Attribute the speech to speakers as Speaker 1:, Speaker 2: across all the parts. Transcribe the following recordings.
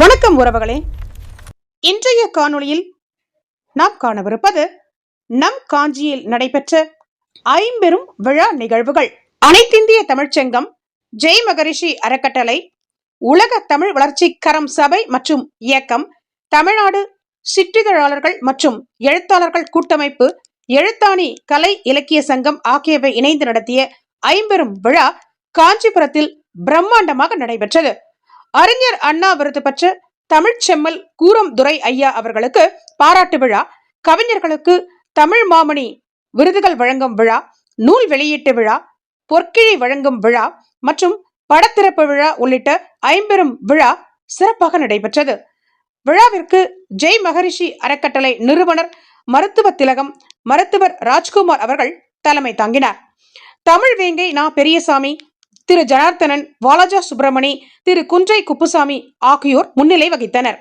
Speaker 1: வணக்கம் உறவுகளே. இன்றைய காணொளியில் நாம் காணவிருப்பது நம் காஞ்சியில் நடைபெற்ற ஐம்பெரும் விழா நிகழ்வுகள். அனைத்திந்திய தமிழ்ச்சங்கம், ஜெய் மகரிஷி அறக்கட்டளை, உலக தமிழ் வளர்ச்சி கரம் சபை மற்றும் இயக்கம், தமிழ்நாடு சிற்றிதழாளர்கள் மற்றும் எழுத்தாளர்கள் கூட்டமைப்பு, எழுத்தாணி கலை இலக்கிய சங்கம் ஆகியவை இணைந்து நடத்திய ஐம்பெரும் விழா காஞ்சிபுரத்தில் பிரம்மாண்டமாக நடைபெற்றது. அறிஞர் அண்ணா விருது பெற்ற தமிழ்ச்செம்மல் கூரம் துரை ஐயா அவர்களுக்கு பாராட்டு விழா, கவிஞர்களுக்கு தமிழ் மாமணி விருதுகள் வழங்கும் விழா, நூல் வெளியீட்டு விழா, பொற்கிழி வழங்கும் விழா மற்றும் படத்திறப்பு விழா உள்ளிட்ட ஐம்பெரும் விழா சிறப்பாக நடைபெற்றது. விழாவிற்கு ஜெய் மகரிஷி அறக்கட்டளை நிறுவனர் மருத்துவ திலகம் மருத்துவர் ராஜ்குமார் அவர்கள் தலைமை தாங்கினார். தமிழ் வேங்கை நா பெரியசாமி, திரு ஜனார்த்தனன், வாலாஜா சுப்பிரமணி, திரு குன்றை குப்புசாமி ஆகியோர் முன்னிலை வகித்தனர்.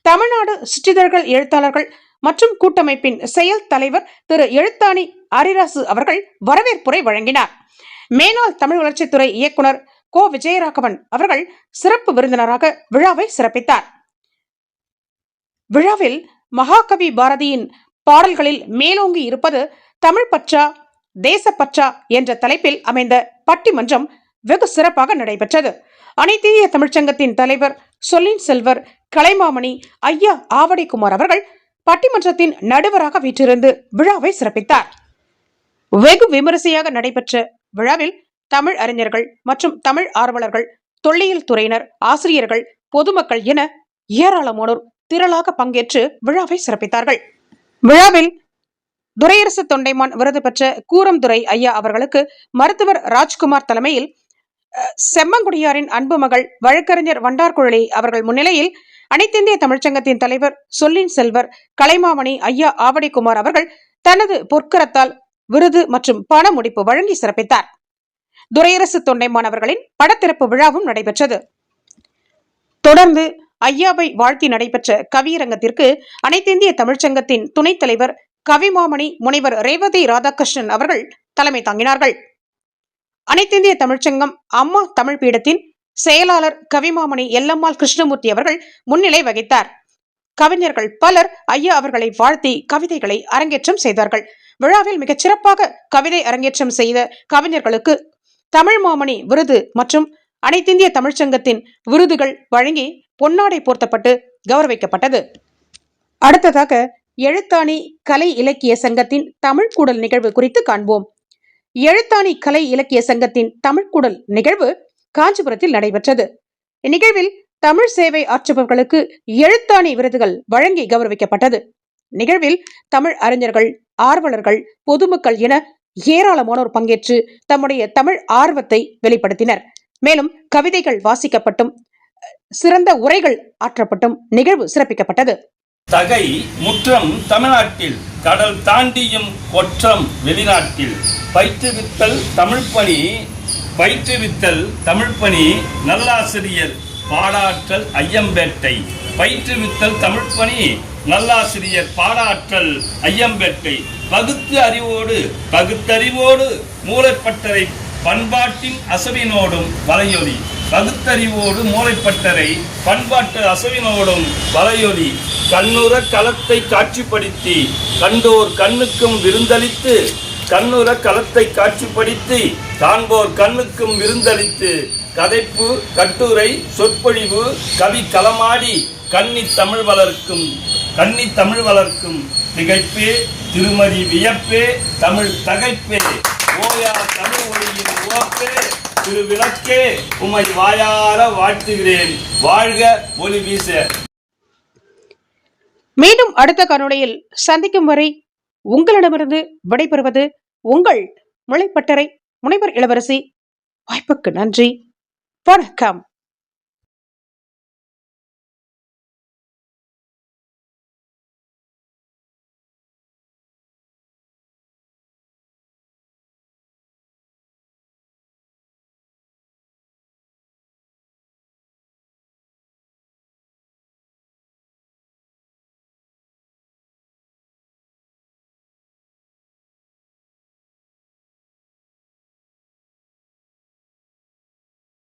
Speaker 1: தமிழ்நாடு சிற்றிதழ்கள் எழுத்தாளர்கள் மற்றும் கூட்டமைப்பின் செயல் தலைவர் திரு எழுத்தாணி அரிராசு அவர்கள் வரவேற்புரை வழங்கினார். மேனாள் தமிழ் வளர்ச்சித்துறை இயக்குனர் கோ விஜயராகவன் அவர்கள் சிறப்பு விருந்தினராக விழாவை சிறப்பித்தார். விழாவில் மகாகவி பாரதியின் பாடல்களில் மேலோங்கி இருப்பது தமிழ் பற்றா தேசப்பற்றா என்ற தலைப்பில் அமைந்த பட்டிமன்றம் வெகு சிறப்பாக நடைபெற்றது. அனைத்திந்திய தமிழ்ச்சங்கத்தின் தலைவர் சொல்லின் செல்வர் கலைமாமணி ஐயா ஆவடிக்குமார் அவர்கள் பட்டிமன்றத்தின் நடுவராக வீற்றிருந்து விழாவை சிறப்பித்தார். வெகு விமரிசையாக நடைபெற்ற விழாவில் தமிழ் அறிஞர்கள் மற்றும் தமிழ் ஆர்வலர்கள், தொல்லியல் துறையினர், ஆசிரியர்கள், பொதுமக்கள் என ஏராளமானோர் திரளாக பங்கேற்று விழாவை சிறப்பித்தார்கள். விழாவில் துரையரசு தொண்டைமான் விருது பெற்ற கூரம் துரை ஐயா அவர்களுக்கு மருத்துவர் ராஜ்குமார் தலைமையில், செம்மங்குடியாரின் அன்பு மகள் வழக்கறிஞர் வண்டார்குழலி அவர்கள் முன்னிலையில் அனைத்திந்திய தமிழ்ச்சங்கத்தின் தலைவர் சொல்லின் செல்வர் கலைமாமணி ஐயா ஆவடிக்குமார் அவர்கள் தனது பொற்கரத்தால் விருது மற்றும் பண முடிப்பு வழங்கி சிறப்பித்தார். துரையரசு தொண்டைமான் அவர்களின் படத்திறப்பு விழாவும் நடைபெற்றது. தொடர்ந்து ஐயாவை வாழ்த்தி நடைபெற்ற கவியரங்கத்திற்கு அனைத்திந்திய தமிழ்ச்சங்கத்தின் துணைத் தலைவர் கவிமாமணி முனைவர் ரேவதி ராதாகிருஷ்ணன் அவர்கள் தலைமை தாங்கினார்கள். அனைத்திந்திய தமிழ்ச்சங்கம் அம்மா தமிழ் பீடத்தின் செயலாளர் கவிமாமணி எல்லம்மாள் கிருஷ்ணமூர்த்தி அவர்கள் முன்னிலை வகித்தார். கவிஞர்கள் பலர் ஐயா அவர்களை வாழ்த்தி கவிதைகளை அரங்கேற்றம் செய்தார்கள். விழாவில் மிகச் சிறப்பாக கவிதை அரங்கேற்றம் செய்த கவிஞர்களுக்கு தமிழ் மாமணி விருது மற்றும் அனைத்திந்திய தமிழ்ச்சங்கத்தின் விருதுகள் வழங்கி பொன்னாடை போர்த்தப்பட்டு கௌரவிக்கப்பட்டது. அடுத்ததாக எழுத்தாணி கலை இலக்கிய சங்கத்தின் தமிழ் கூடல் நிகழ்வு குறித்து காண்போம். எழுத்தாணி கலை இலக்கிய சங்கத்தின் தமிழ் கூடல் நிகழ்வு காஞ்சிபுரத்தில் நடைபெற்றது. இந்நிகழ்வில் தமிழ் சேவை ஆற்றுபவர்களுக்கு எழுத்தாணி விருதுகள் வழங்கி கௌரவிக்கப்பட்டது. நிகழ்வில் தமிழ் அறிஞர்கள், ஆர்வலர்கள், பொதுமக்கள் என ஏராளமானோர் பங்கேற்று தம்முடைய தமிழ் ஆர்வத்தை வெளிப்படுத்தினர். மேலும் கவிதைகள் வாசிக்கப்பட்டும் சிறந்த உரைகள் ஆற்றப்பட்டும் நிகழ்வு சிறப்பிக்கப்பட்டது.
Speaker 2: தகை முற்றம் தமிழ்நாட்டில், கடல் தாண்டியும் கொற்றம் வெளிநாட்டில், பயிற்றுவித்தல் தமிழ்ப்பணி நல்லாசிரியர் பாடாற்றல் ஐயம்பேட்டை, பயிற்றுவித்தல் தமிழ்ப்பணி நல்லாசிரியர் பாடாற்றல் ஐயம்பேட்டை, பகுத்தறிவோடு மூளைப்பட்டறை பண்பாட்டின் அசவினோடும் வலையொலி, பகுத்தறிவோடு மூளைப்பட்டறை பண்பாட்டு அசவினோடும் வலையொலி, கண்ணுற களத்தை காட்சிப்படுத்தி கண்டோர் கண்ணுக்கும் விருந்தளித்து, கண்ணுற களத்தை காட்சிப்படுத்தி காண்போர் கண்ணுக்கும் விருந்தளித்து, கதைப்பு கட்டுரை சொற்பொழிவு கவி களமாடி கன்னி தமிழ் வளர்க்கும் திகைப்பே திருமதி வியப்பே தமிழ் தகைப்பே ஓயா தமிழ் ஒளியின் உவப்பே திருவிளக்கே உமை வாயார வாழ்த்துகிறேன். வாழ்க ஒளி வீச.
Speaker 1: மீண்டும் அடுத்த காணொளியில் சந்திக்கும் வரை உங்களிடமிருந்து விடைபெறுவது உங்கள் முளைப்பட்டறை முனைவர் இளவரசி. வாய்ப்புக்கு நன்றி. வணக்கம்.